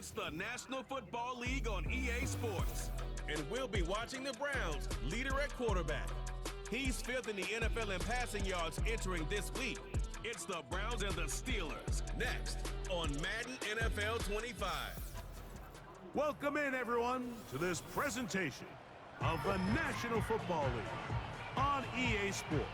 It's the National Football League on EA Sports. And we'll be watching the Browns, leader at quarterback. He's fifth in the NFL in passing yards entering this week. It's the Browns and the Steelers, next on Madden NFL 25. Welcome in, everyone, to this presentation of the National Football League on EA Sports.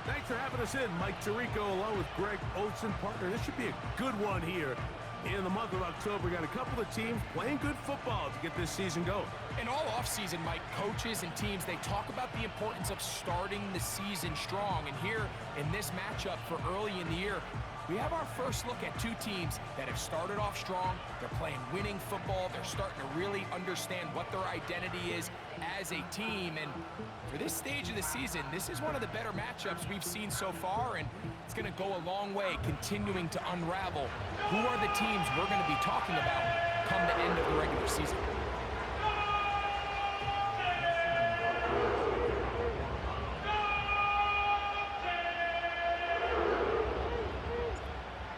Thanks for having us in, Mike Tirico, along with Greg Olsen, partner. This should be a good one here in the month of October. We got a couple of teams playing good football to get this season going. And all offseason, Mike, coaches and teams, they talk about the importance of starting the season strong. And here in this matchup for early in the year, we have our first look at two teams that have started off strong. They're playing winning football. They're starting to really understand what their identity is as a team. And for this stage of the season, this is one of the better matchups we've seen so far, and it's going to go a long way continuing to unravel who are the teams we're going to be talking about come the end of the regular season.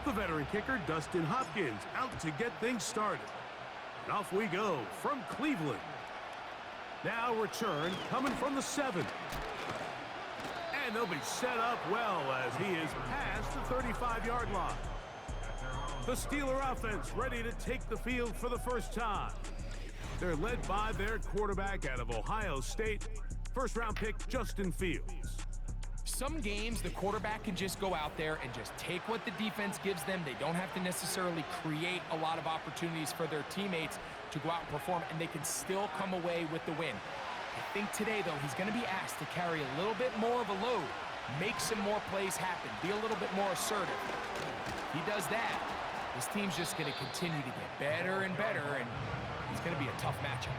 The veteran kicker, Dustin Hopkins, out to get things started. And off we go from Cleveland. Now return coming from the 7. And they'll be set up well as he is past the 35-yard line. The Steeler offense ready to take the field for the first time. They're led by their quarterback out of Ohio State, first-round pick Justin Fields. Some games, the quarterback can just go out there and just take what the defense gives them. They don't have to necessarily create a lot of opportunities for their teammates to go out and perform, and they can still come away with the win. I think today, though, he's going to be asked to carry a little bit more of a load, make some more plays happen, be a little bit more assertive. If he does that, this team's just going to continue to get better and better, and it's going to be a tough matchup.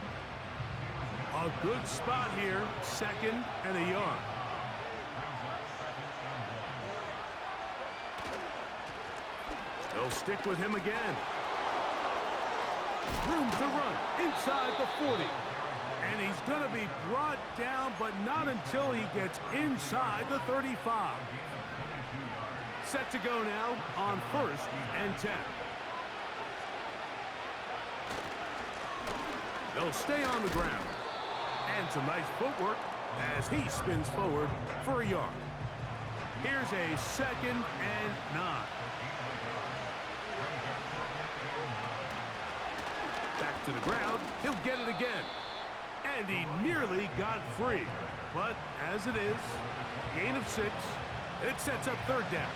A good spot here, 2nd and a yard. They'll stick with him again. Room to run inside the 40. And he's going to be brought down, but not until he gets inside the 35. Set to go now on 1st and 10. They'll stay on the ground. And some nice footwork as he spins forward for a yard. Here's a 2nd and 9. Back to the ground, he'll get it again. And he nearly got free. But as it is, gain of 6, it sets up 3rd down.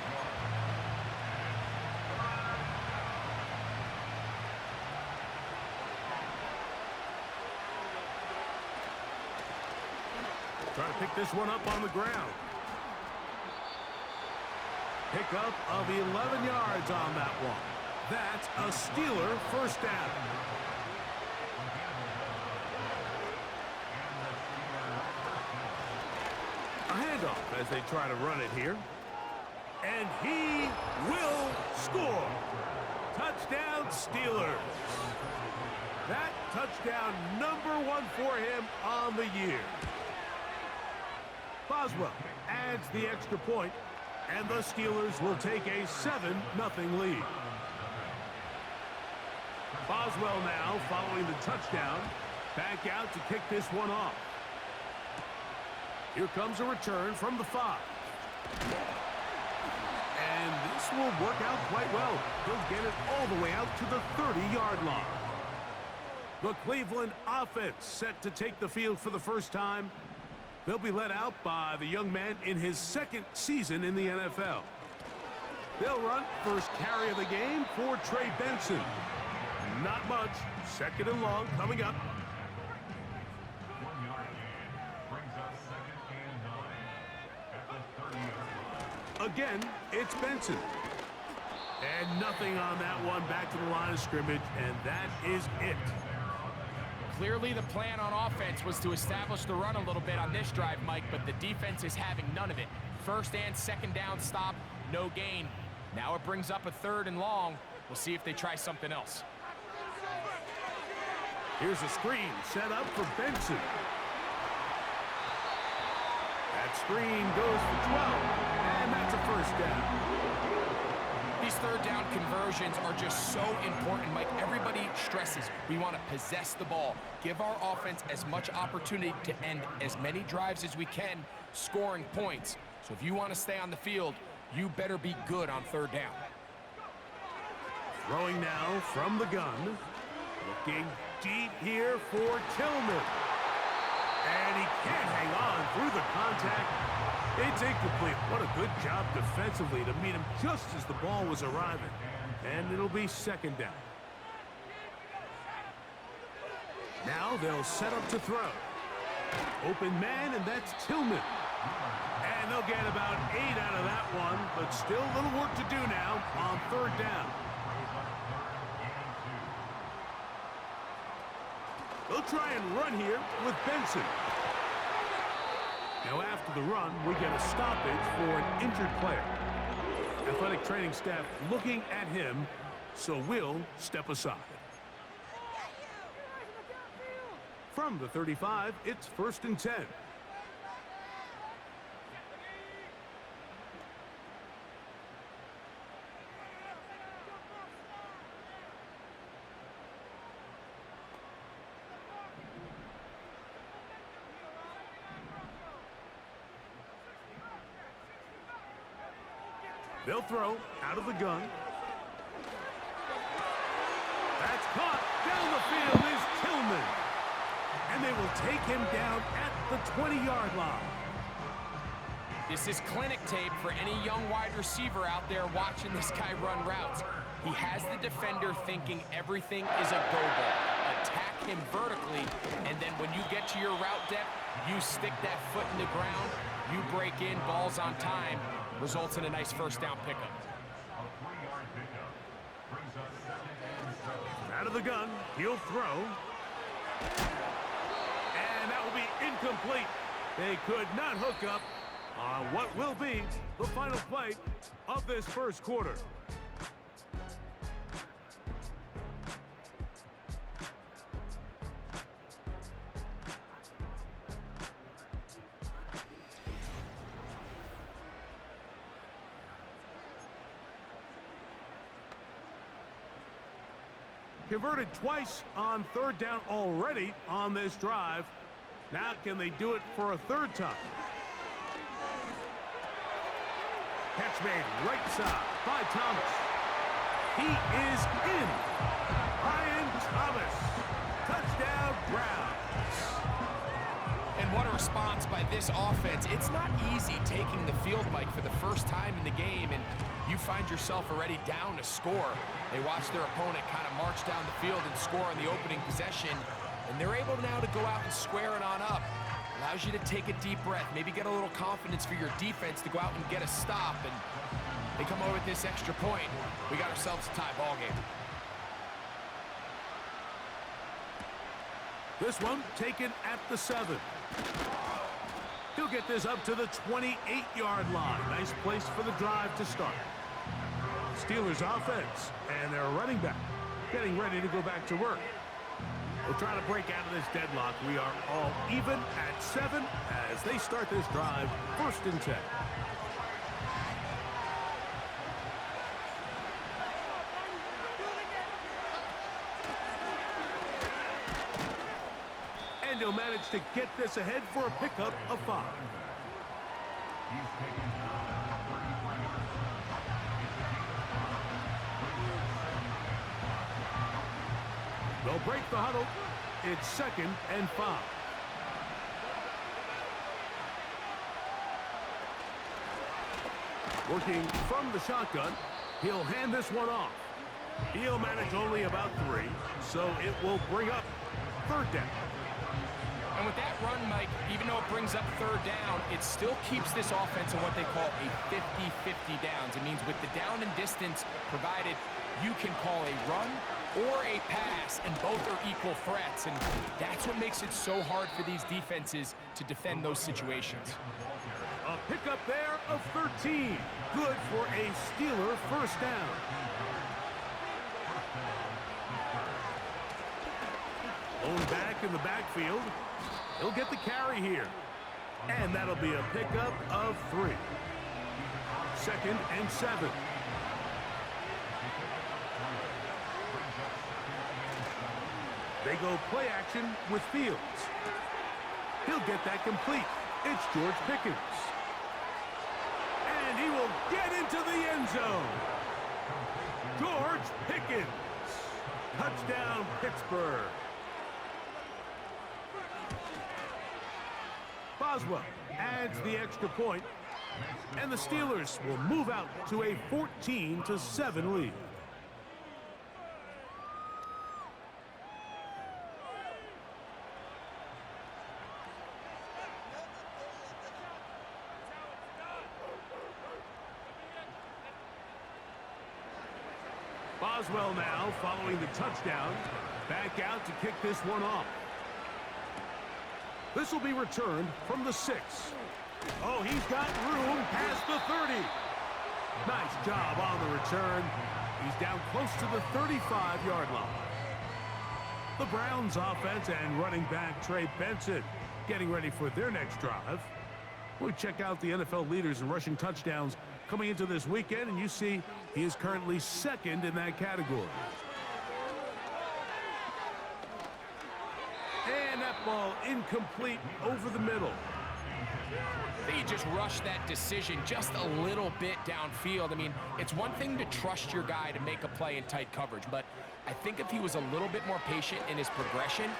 Trying to pick this one up on the ground. Pickup of 11 yards on that one. That's a Steeler first down. A handoff as they try to run it here. And he will score. Touchdown, Steelers. That touchdown number 1 for him on the year. Boswell adds the extra point, and the Steelers will take a 7-0 lead. Boswell now, following the touchdown, back out to kick this one off. Here comes a return from the 5. And this will work out quite well. He'll get it all the way out to the 30-yard line. The Cleveland offense set to take the field for the first time. They'll be led out by the young man in his 2nd season in the NFL. They'll run first carry of the game for Trey Benson. Not much. 2nd and long coming up. Again, it's Benson. And nothing on that one, back to the line of scrimmage, and that is it. Clearly the plan on offense was to establish the run a little bit on this drive, Mike, but the defense is having none of it. 1st and 2nd down stop, no gain. Now it brings up a 3rd and long. We'll see if they try something else. Here's a screen set up for Benson. That screen goes for 12, and that's a first down. These These third down conversions are just so important, Mike. Everybody stresses we want to possess the ball, give our offense as much opportunity to end as many drives as we can, scoring points. So if you want to stay on the field, you better be good on third down. Throwing now from the gun. Looking deep here for Tillman. And he can't hang on through the contact. It's incomplete. What a good job defensively to meet him just as the ball was arriving. And it'll be second down. Now they'll set up to throw. Open man, and that's Tillman. And they'll get about 8 out of that one, but still a little work to do now on third down. They'll try and run here with Benson. Now after the run, we get a stoppage for an injured player. Athletic training staff looking at him, so we'll step aside. From the 35, it's 1st and 10. They'll throw out of the gun. That's caught. Down the field is Tillman. And they will take him down at the 20-yard line. This is clinic tape for any young wide receiver out there watching this guy run routes. He has the defender thinking everything is a go ball. Attack him vertically, and then when you get to your route depth, you stick that foot in the ground, you break in, balls on time, results in a nice first down pickup. Out of the gun, he'll throw. And that will be incomplete. They could not hook up on what will be the final play of this first quarter. Converted twice on third down already on this drive. Now can they do it for a third time? Catch made right side by Thomas. He is in. Brian Thomas. Touchdown Browns. And what a response by this offense. It's not easy taking the field, Mike, for the first time in the game, and you find yourself already down to score. They watch their opponent kind of march down the field and score on the opening possession, and they're able now to go out and square it on up. Allows you to take a deep breath, maybe get a little confidence for your defense to go out and get a stop, and they come over with this extra point. We got ourselves a tie ball game. This one taken at the 7. He'll get this up to the 28-yard line. Nice place for the drive to start. Steelers offense and their running back getting ready to go back to work. We'll try to break out of this deadlock. We are all even at 7 as they start this drive, 1st and 10. And he'll manage to get this ahead for a pickup of 5. They'll break the huddle. It's 2nd and 5. Working from the shotgun, he'll hand this one off. He'll manage only about 3, so it will bring up 3rd down. And with that run, Mike, even though it brings up 3rd down, it still keeps this offense in what they call a 50-50 downs. It means with the down and distance provided, you can call a run or a pass, and both are equal threats. And that's what makes it so hard for these defenses to defend those situations. A pickup there of 13. Good for a Steeler first down. Going back in the backfield. He'll get the carry here. And that'll be a pickup of 3. 2nd and 7. They go play action with Fields. He'll get that complete. It's George Pickens. And he will get into the end zone. George Pickens. Touchdown, Pittsburgh. Boswell adds the extra point, and the Steelers will move out to a 14-7 lead. Boswell now following the touchdown, back out to kick this one off. This will be returned from the 6. Oh, he's got room past the 30. Nice job on the return. He's down close to the 35-yard line. The Browns offense and running back Trey Benson getting ready for their next drive. We check out the NFL leaders in rushing touchdowns coming into this weekend, and you see he is currently second in that category. And that ball incomplete over the middle. I think he just rushed that decision just a little bit downfield. I mean, it's one thing to trust your guy to make a play in tight coverage, but I think if he was a little bit more patient in his progression,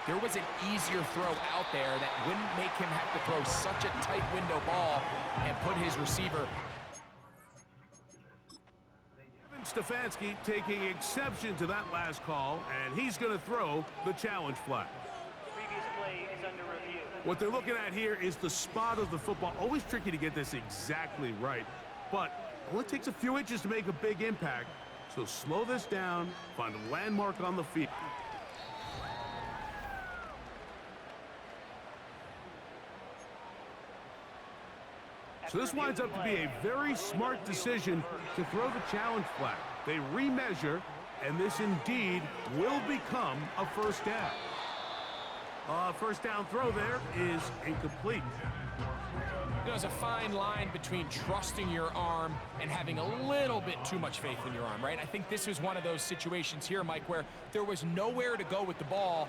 there was an easier throw out there that wouldn't make him have to throw such a tight window ball and put his receiver. Stefanski taking exception to that last call, and he's going to throw the challenge flag. Previous play is under review. What they're looking at here is the spot of the football. Always tricky to get this exactly right, but it only takes a few inches to make a big impact. So slow this down, find a landmark on the field. So this winds up to be a very smart decision to throw the challenge flag. They remeasure, and this indeed will become a first down. First down throw there is incomplete. There's a fine line between trusting your arm and having a little bit too much faith in your arm, right? I think this was one of those situations here, Mike, where there was nowhere to go with the ball.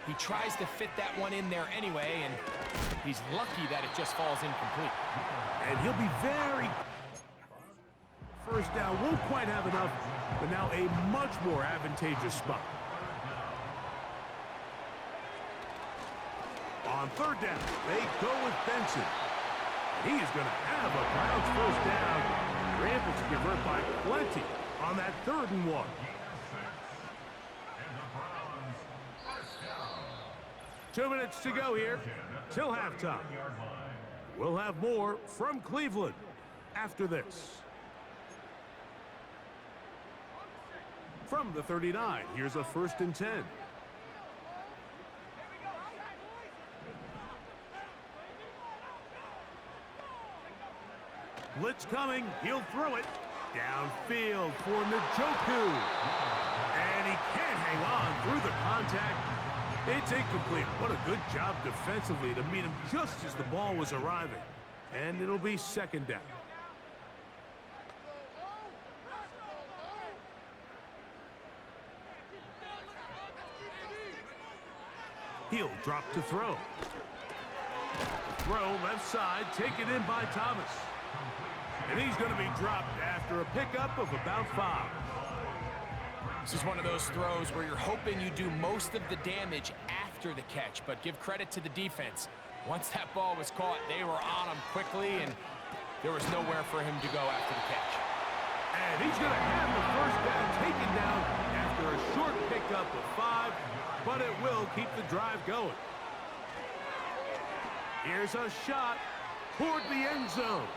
He tries to fit that one in there anyway, and he's lucky that it just falls incomplete. And he'll be very... First down won't quite have enough, but now a much more advantageous spot. On third down, they go with Benson. He is going to have a Browns first down. They're able to convert by plenty on that 3rd and 1. Two minutes to go here till halftime. We'll have more from Cleveland after this. From the 39, here's a 1st and 10. Blitz coming, he'll throw it. Downfield for Njoku. And he can't hang on through the contact. It's incomplete. What a good job defensively to meet him just as the ball was arriving. And it'll be 2nd down. He'll drop to throw. Throw left side, taken in by Thomas. And he's going to be dropped after a pickup of about 5. This is one of those throws where you're hoping you do most of the damage after the catch, but give credit to the defense. Once that ball was caught, they were on him quickly, and there was nowhere for him to go after the catch. And he's going to have the first down taken down after a short pickup of 5, but it will keep the drive going. Here's a shot toward the end zone.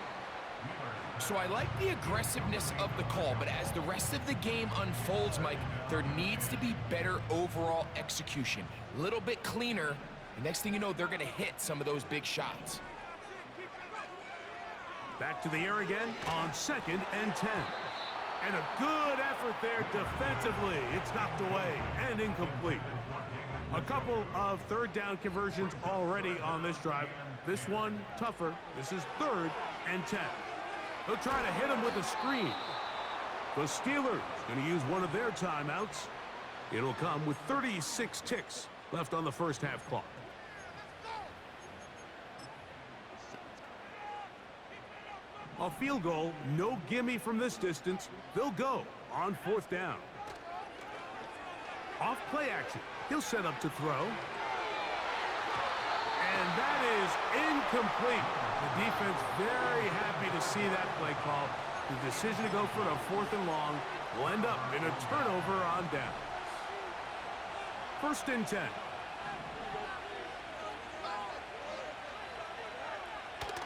So I like the aggressiveness of the call, but as the rest of the game unfolds, Mike, there needs to be better overall execution. A little bit cleaner. The next thing you know, they're going to hit some of those big shots. Back to the air again on 2nd and 10. And a good effort there defensively. It's knocked away and incomplete. A couple of 3rd down conversions already on this drive. This one tougher. This is 3rd and 10. They'll try to hit him with a screen. The Steelers going to use one of their timeouts. It'll come with 36 ticks left on the first half clock. A field goal, no gimme from this distance. They'll go on 4th down. Off play action. He'll set up to throw. And that is incomplete. The defense very happy to see that play call. The decision to go for it on 4th and long will end up in a turnover on down. 1st and 10.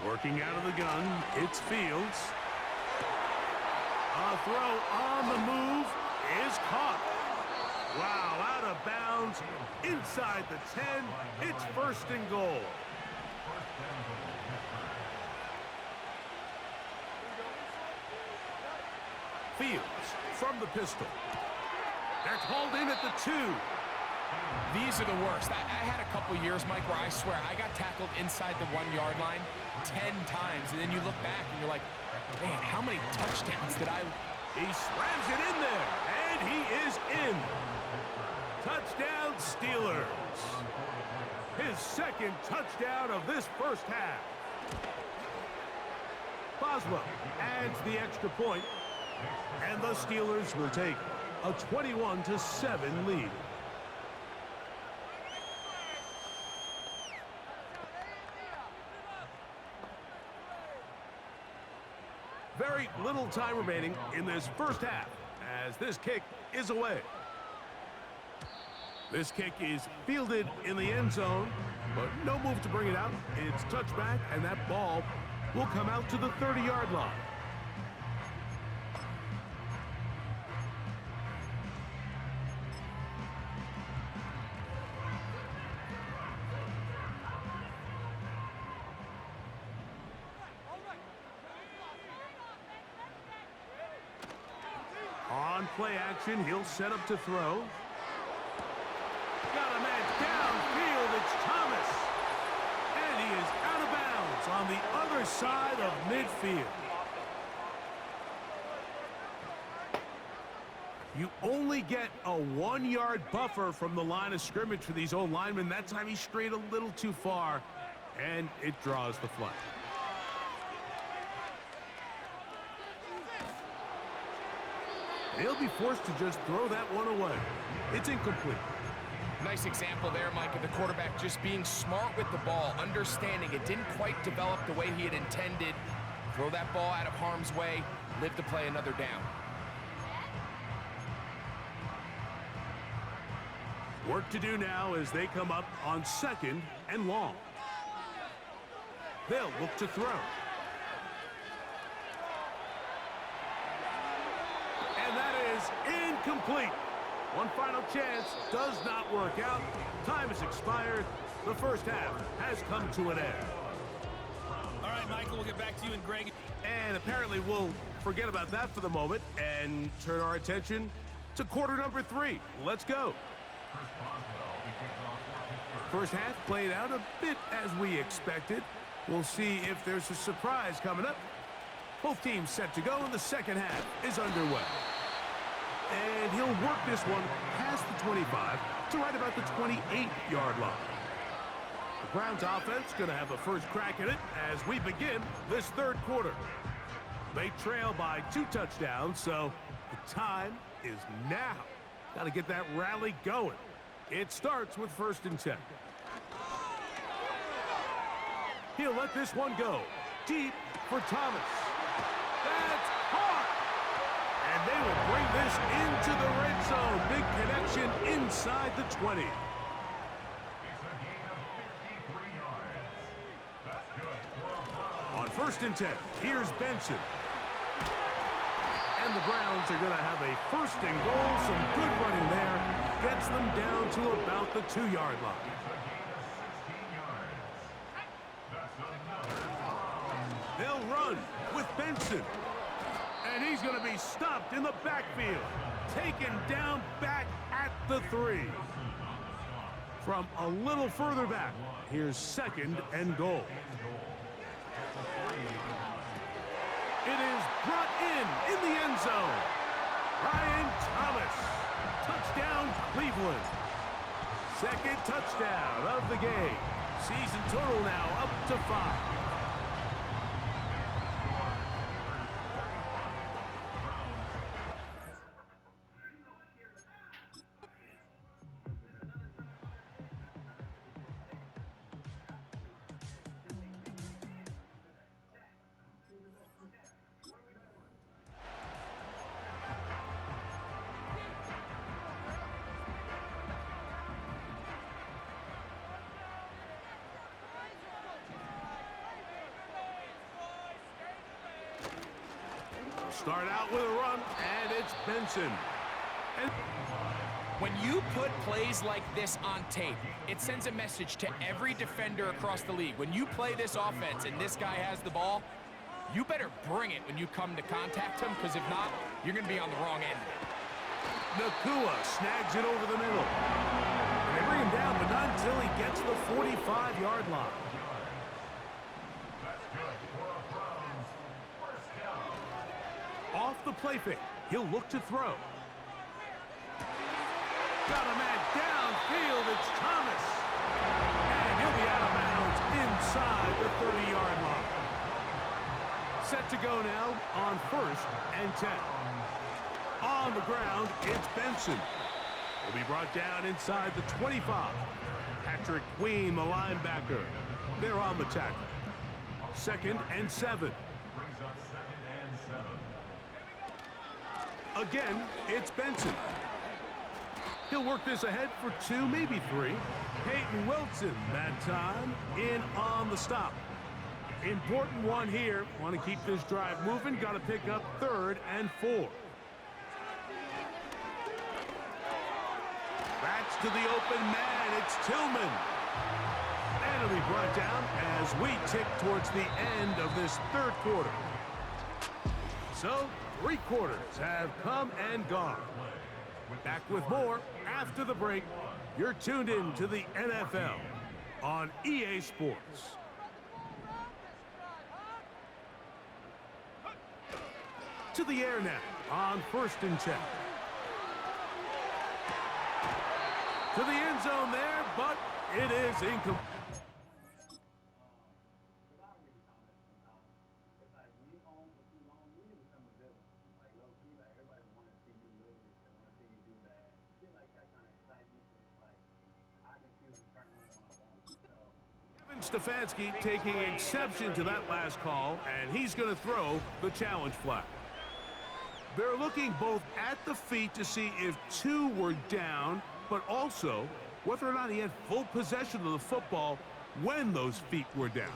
Working out of the gun, it's Fields. A throw on the move is caught. Wow, out of bounds, inside the 10. It's 1st and goal. Fields from the pistol. They're called in at the 2. These are the worst. I had a couple years, Mike, where I swear I got tackled inside the 1-yard line 10 times, and then you look back and you're like, man, how many touchdowns did I... He slams it in there, and he is in. Touchdown, Steelers. His 2nd touchdown of this first half. Boswell adds the extra point, and the Steelers will take a 21-7 lead. Very little time remaining in this first half as this kick is away. This kick is fielded in the end zone, but no move to bring it out. It's touchback, and that ball will come out to the 30-yard line. On play action, he'll set up to throw. Got a man downfield, it's Thomas. And he is out of bounds on the other side of midfield. You only get a 1-yard buffer from the line of scrimmage for these old linemen. That time he strayed a little too far, and it draws the flag. He'll be forced to just throw that one away. It's incomplete. Nice example there, Mike, of the quarterback just being smart with the ball, understanding it didn't quite develop the way he had intended. Throw that ball out of harm's way, live to play another down. Work to do now as they come up on 2nd and long. They'll look to throw. And that is incomplete. One final chance does not work out. Time has expired. The first half has come to an end. All right, Michael, we'll get back to you and Greg. And apparently we'll forget about that for the moment and turn our attention to quarter number 3. Let's go. First half played out a bit as we expected. We'll see if there's a surprise coming up. Both teams set to go, and the second half is underway. And he'll work this one past the 25 to right about the 28-yard line. The Browns offense going to have a first crack at it as we begin this third quarter. They trail by 2 touchdowns, so the time is now. Got to get that rally going. It starts with 1st and 10. He'll let this one go. Deep for Thomas. That's caught! And they will bring this into the red zone. Big connection inside the 20. On 1st and 10, here's Benson. And the Browns are going to have a 1st and goal. Some good running there. Gets them down to about the 2-yard line. They'll run with Benson. And he's going to be stopped in the backfield. Taken down back at the 3. From a little further back, here's 2nd and goal. It is brought in the end zone. Ryan Thomas. Touchdown, Cleveland. Second touchdown of the game. Season total now up to 5. Start out with a run, and it's Benson. And when you put plays like this on tape, it sends a message to every defender across the league. When you play this offense and this guy has the ball, you better bring it when you come to contact him, because if not, you're going to be on the wrong end of it. Nakua snags it over the middle. And they bring him down, but not until he gets the 45-yard line. Off the play fake, he'll look to throw. Got a man downfield, it's Thomas. And he'll be out of bounds inside the 30-yard line. Set to go now on 1st and 10. On the ground, it's Benson. Will be brought down inside the 25. Patrick Queen, the linebacker. They're on the tackle. 2nd and 7. Again, it's Benson. He'll work this ahead for 2, maybe 3. Peyton Wilson that time in on the stop. Important one here. Want to keep this drive moving. Got to pick up 3rd and 4. Backs to the open man. It's Tillman. And it'll be brought down as we tick towards the end of this 3rd quarter. So, 3 quarters have come and gone. Back with more after the break. You're tuned in to the NFL on EA Sports. To the air now on 1st and 10. To the end zone there, but it is incomplete. Stefanski taking exception to that last call, and he's going to throw the challenge flag. They're looking both at the feet to see if 2 were down, but also whether or not he had full possession of the football when those feet were down.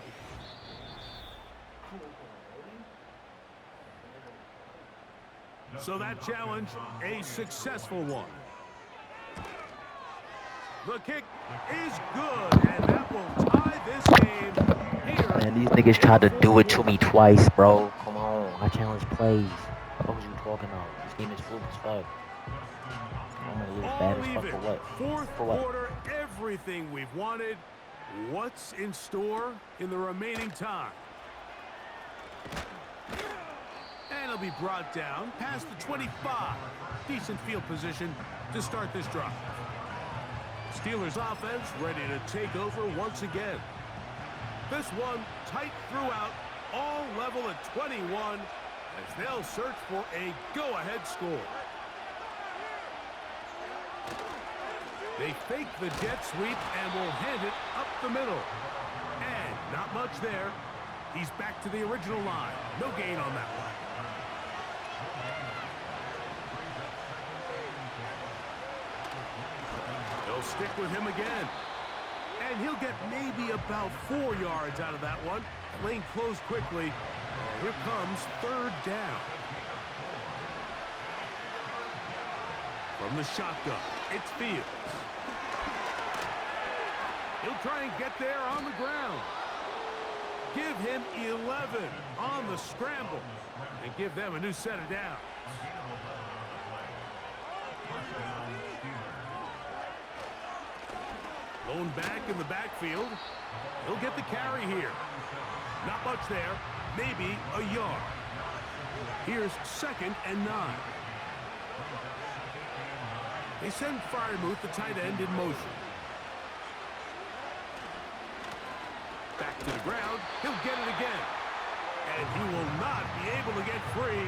So that challenge, a successful one. The kick is good, and that will tie this game here. Man, these niggas tried to do it to me twice, bro. Come on, I challenge plays. What was you talking about? This game is fluke as fuck. I'm gonna lose bad as fuck for what? 4th quarter, everything we've wanted. What's in store in the remaining time? And it'll be brought down past the 25. Decent field position to start this drive. Steelers offense ready to take over once again. This one tight throughout, all level at 21 as they'll search for a go-ahead score. They fake the jet sweep and will hand it up the middle. And not much there. He's back to the original line. No gain on that one. They'll stick with him again. And he'll get maybe about 4 yards out of that one. Lane closed quickly. And here comes 3rd down. From the shotgun, it's Fields. He'll try and get there on the ground. Give him 11 on the scramble. And give them a new set of downs. Lone back in the backfield. He'll get the carry here. Not much there. Maybe a yard. Here's 2nd and 9. They send Fryermuth, the tight end, in motion. Back to the ground. He'll get it again. And he will not be able to get free,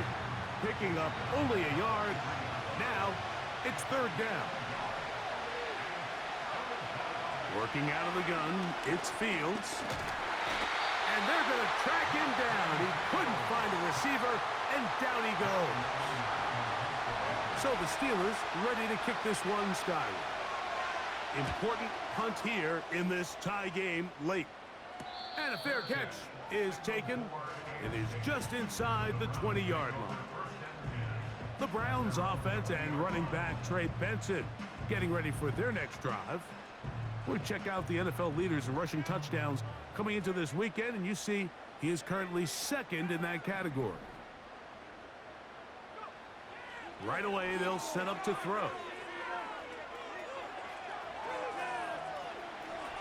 picking up only a yard. Now, it's third down. Working out of the gun, it's Fields. And they're going to track him down. He couldn't find a receiver, and down he goes. So the Steelers ready to kick this one skyward. Important punt here in this tie game late. And a fair catch is taken. It is just inside the 20-yard line. The Browns offense and running back Trey Benson getting ready for their next drive. We'll check out the NFL leaders in rushing touchdowns coming into this weekend, and you see he is currently second in that category. Right away, they'll set up to throw.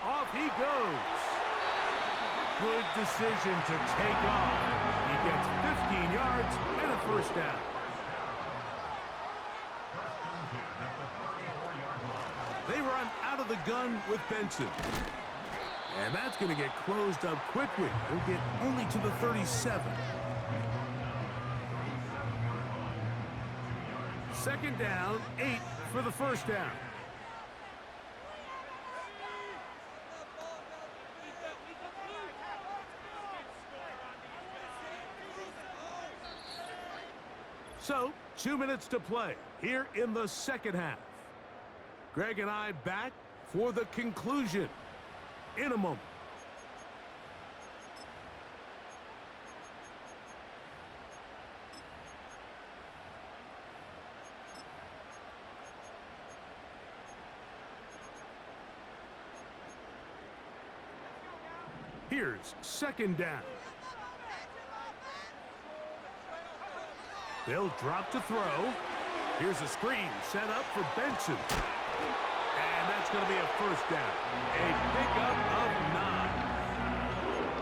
Off he goes. Good decision to take off. He gets 15 yards and a first down. They run out of the gun with Benson. And that's going to get closed up quickly. They'll get only to the 37. Second down, 8 for the first down. So, 2 minutes to play here in the second half. Greg and I back for the conclusion in a moment. Here's second down. They'll drop to throw. Here's a screen set up for Benson. And that's going to be a first down. A pickup of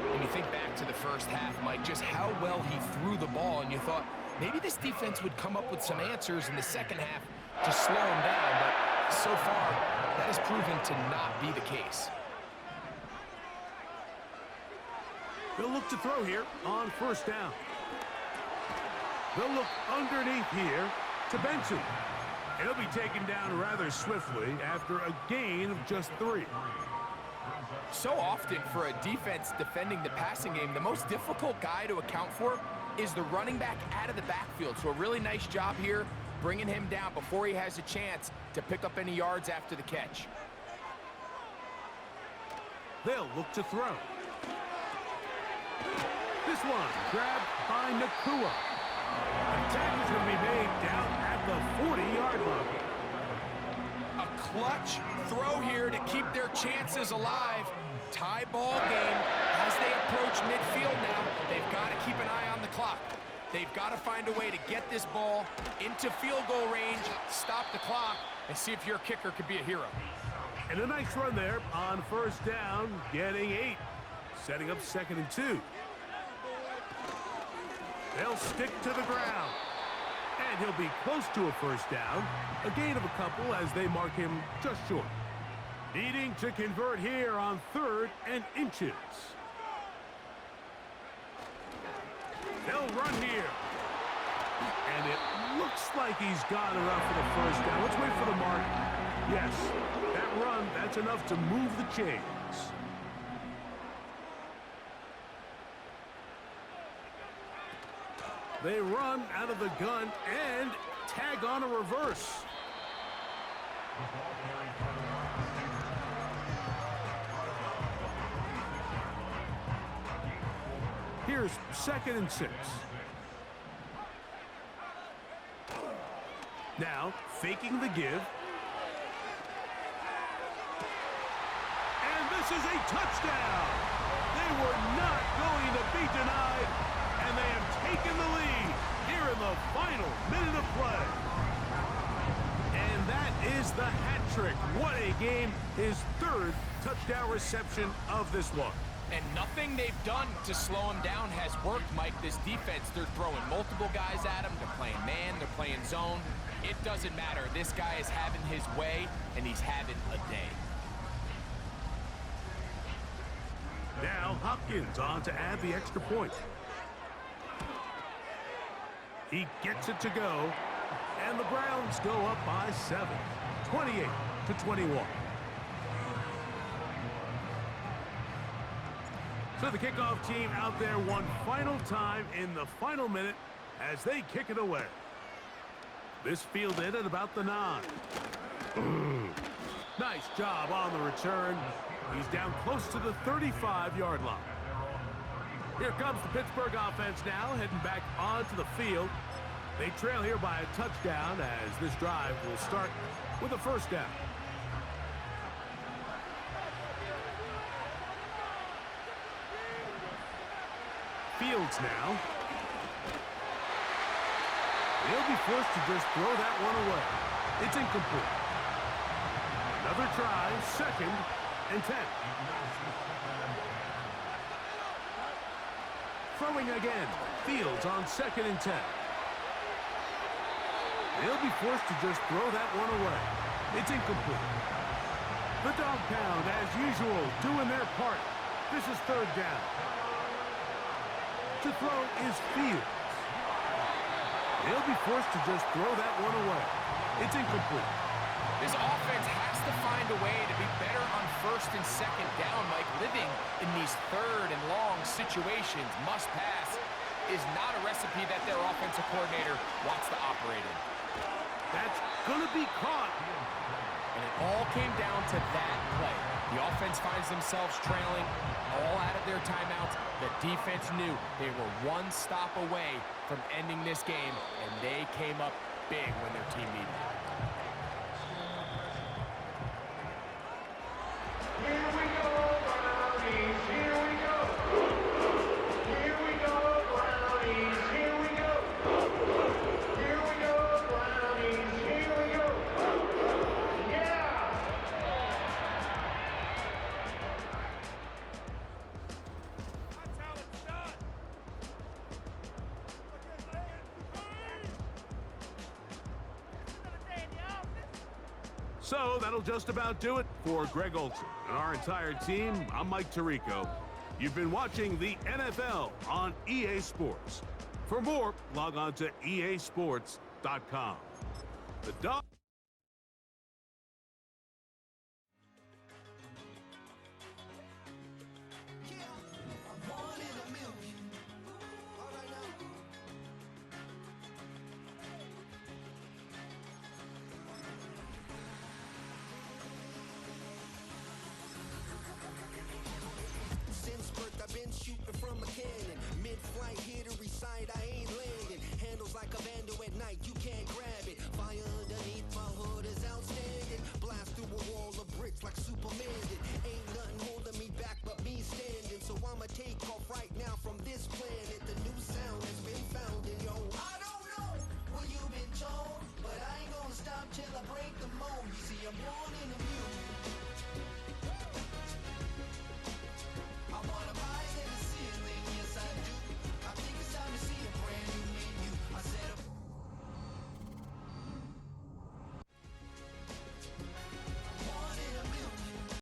9. When you think back to the first half, Mike, just how well he threw the ball, and you thought maybe this defense would come up with some answers in the second half to slow him down, but so far, that has proven to not be the case. They'll look to throw here on first down. They'll look underneath here to Benson. And he'll be taken down rather swiftly after a gain of just 3. So often for a defense defending the passing game, the most difficult guy to account for is the running back out of the backfield. So a really nice job here bringing him down before he has a chance to pick up any yards after the catch. They'll look to throw. This one grabbed by Nakua. The tackle is going to be made down at the 40-yard line. A clutch throw here to keep their chances alive. Tie ball game as they approach midfield now. They've got to keep an eye on the clock. They've got to find a way to get this ball into field goal range, stop the clock, and see if your kicker could be a hero. And a nice run there on first down, getting 8. Setting up 2nd and 2. They'll stick to the ground. And he'll be close to a first down. A gain of a couple as they mark him just short. Needing to convert here on 3rd and inches. They'll run here. And it looks like he's got enough for the first down. Let's wait for the mark. Yes, that run, that's enough to move the chains. They run out of the gun and tag on a reverse. Here's 2nd and 6. Now, faking the give. And this is a touchdown. They were not going to be denied, and they have taken the lead here in the final minute of play. And that is the hat trick. What a game. His 3rd touchdown reception of this one. And nothing they've done to slow him down has worked, Mike. This defense, they're throwing multiple guys at him. They're playing man, they're playing zone. It doesn't matter. This guy is having his way, and he's having a day. Now Hopkins on to add the extra point. He gets it to go, and the Browns go up by 7, 28-21. So the kickoff team out there one final time in the final minute as they kick it away. This fielded at about the 9. Nice job on the return. He's down close to the 35-yard line. Here comes the Pittsburgh offense now, heading back onto the field. They trail here by a touchdown as this drive will start with a first down. Fields now. He'll be forced to just throw that one away. It's incomplete. Another try, 2nd and 10. Throwing again. Fields on 2nd and 10. He'll be forced to just throw that one away. It's incomplete. The dog pound, as usual, doing their part. This is 3rd down. To throw is Fields. He'll be forced to just throw that one away. It's incomplete. This offense has to find a way to be better on 1st and 2nd down, Mike. Living in these 3rd and long situations, must pass, is not a recipe that their offensive coordinator wants to operate in. That's going to be caught. And it all came down to that play. The offense finds themselves trailing, all out of their timeouts. The defense knew they were one stop away from ending this game, and they came up big when their team needed it. Here we go, Brownies, here we go. Here we go, Brownies, here we go. Here we go, Brownies, here we go. Yeah! That's how it's done. So that'll just about do it for Greg Olson and our entire team. I'm Mike Tirico. You've been watching the NFL on EA Sports. For more, log on to easports.com. The dog